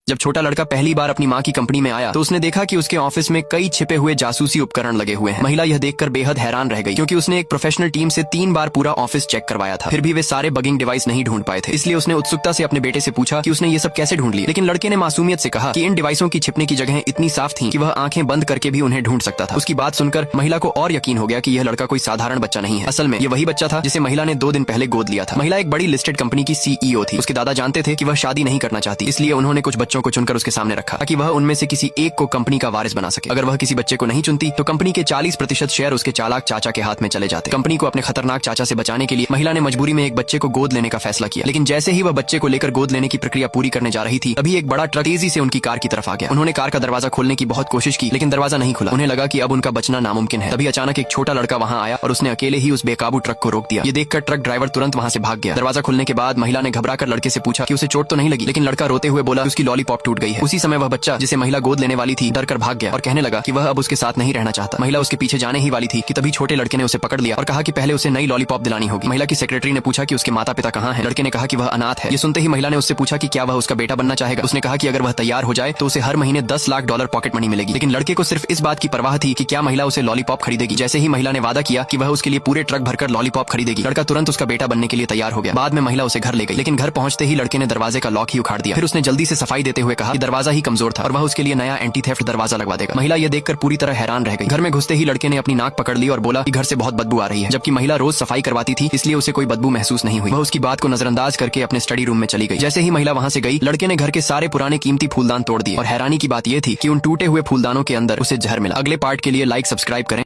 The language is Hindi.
जब छोटा लड़का पहली बार अपनी माँ की कंपनी में आया तो उसने देखा कि उसके ऑफिस में कई छिपे हुए जासूसी उपकरण लगे हुए हैं। महिला यह देखकर बेहद हैरान रह गई क्योंकि उसने एक प्रोफेशनल टीम से 3 बार पूरा ऑफिस चेक करवाया था, फिर भी वे सारे बगिंग डिवाइस नहीं ढूंढ पाए थे। इसलिए उसने उत्सुकता से अपने बेटे से पूछा कि उसने ये सब कैसे ढूंढ लिए। लेकिन लड़के ने मासूमियत से कहा कि इन डिवाइसों की छिपने की जगह इतनी साफ थी कि वह आंखें बंद करके भी उन्हें ढूंढ सकता था। उसकी बात सुनकर महिला को और यकीन हो गया कि यह लड़का कोई साधारण बच्चा नहीं है। असल में ये वही बच्चा था जिसे महिला ने 2 दिन पहले गोद लिया था। महिला एक बड़ी लिस्टेड कंपनी की CEO थी। उसके दादा जानते थे कि वह शादी नहीं करना चाहती, इसलिए उन्होंने कुछ बच्चों को चुनकर उसके सामने रखा ताकि वह उनमें से किसी एक को कंपनी का वारिस बना सके। अगर वह किसी बच्चे को नहीं चुनती तो कंपनी के 40% शेयर उसके चालाक चाचा के हाथ में चले जाते। कंपनी को अपने खतरनाक चाचा से बचाने के लिए महिला ने मजबूरी में एक बच्चे को गोद लेने का फैसला किया। लेकिन जैसे ही वह बच्चे को लेकर गोद लेने की प्रक्रिया पूरी करने जा रही थी, तभी एक बड़ा ट्रक तेजी से उनकी कार की तरफ आ गया। उन्होंने कार का दरवाजा खोलने की बहुत कोशिश की, लेकिन दरवाजा नहीं खुला। उन्हें लगा कि अब उनका बचना नामुमकिन है। तभी अचानक एक छोटा लड़का वहां आया और उसने अकेले ही उस बेकाबू ट्रक को रोक दिया। ये देखकर ट्रक ड्राइवर तुरंत वहां से भाग गया। दरवाजा खुलने के बाद महिला ने घबराकर लड़के से पूछा कि उसे चोट तो नहीं लगी, लेकिन लड़का रोते हुए बोला उसकी लॉलीपॉप टूट गई है। उसी समय वह बच्चा जिसे महिला गोद लेने वाली थी डर कर भाग गया और कहने लगा कि वह अब उसके साथ नहीं रहना चाहता। महिला उसके पीछे जाने ही वाली थी कि तभी छोटे लड़के ने उसे पकड़ लिया और कहा कि पहले उसे नई लॉलीपॉप दिलानी होगी। महिला की सेक्रेटरी ने पूछा कि उसके माता पिता कहाँ हैं। लड़के ने कहा कि वह अनाथ है। ये सुनते ही महिला ने उससे पूछा कि क्या वह उसका बेटा बनना चाहेगा। उसने कहा कि अगर वह तैयार हो जाए तो उसे हर महीने $10 लाख पॉकेट मनी मिलेगी। लेकिन लड़के को सिर्फ इस बात की परवाह थी कि क्या महिला उसे लॉलीपॉप खरीदेगी। जैसे ही महिला ने वादा किया कि वह उसके लिए पूरे ट्रक भरकर लॉलीपॉप खरीदेगी, लड़का तुरंत उसका बेटा बनने के लिए तैयार हो गया। बाद में महिला उसे घर ले गई, लेकिन घर पहुंचते ही लड़के ने दरवाजे का लॉक ही उखाड़ दिया। फिर उसने जल्दी से सफाई देते हुए कहा कि दरवाजा ही कमजोर था और वह उसके लिए नया एंटी थेफ्ट दरवाजा लगवा देगा। महिला यह देखकर पूरी तरह हैरान रह गई। घर में घुसते ही लड़के ने अपनी नाक पकड़ ली और बोला कि घर से बहुत बदबू आ रही है, जबकि महिला रोज सफाई करवाती थी, इसलिए उसे कोई बदबू महसूस नहीं हुई। वह उसकी बात को नजरअंदाज करके अपने स्टडी रूम में चली गई। जैसे ही महिला वहां से गई, लड़के ने घर के सारे पुराने कीमती फूलदान तोड़ दिए और हैरानी की बात यह थी कि उन टूटे हुए फूलदानों के अंदर उसे जहर मिला। अगले पार्ट के लिए लाइक सब्सक्राइब करें।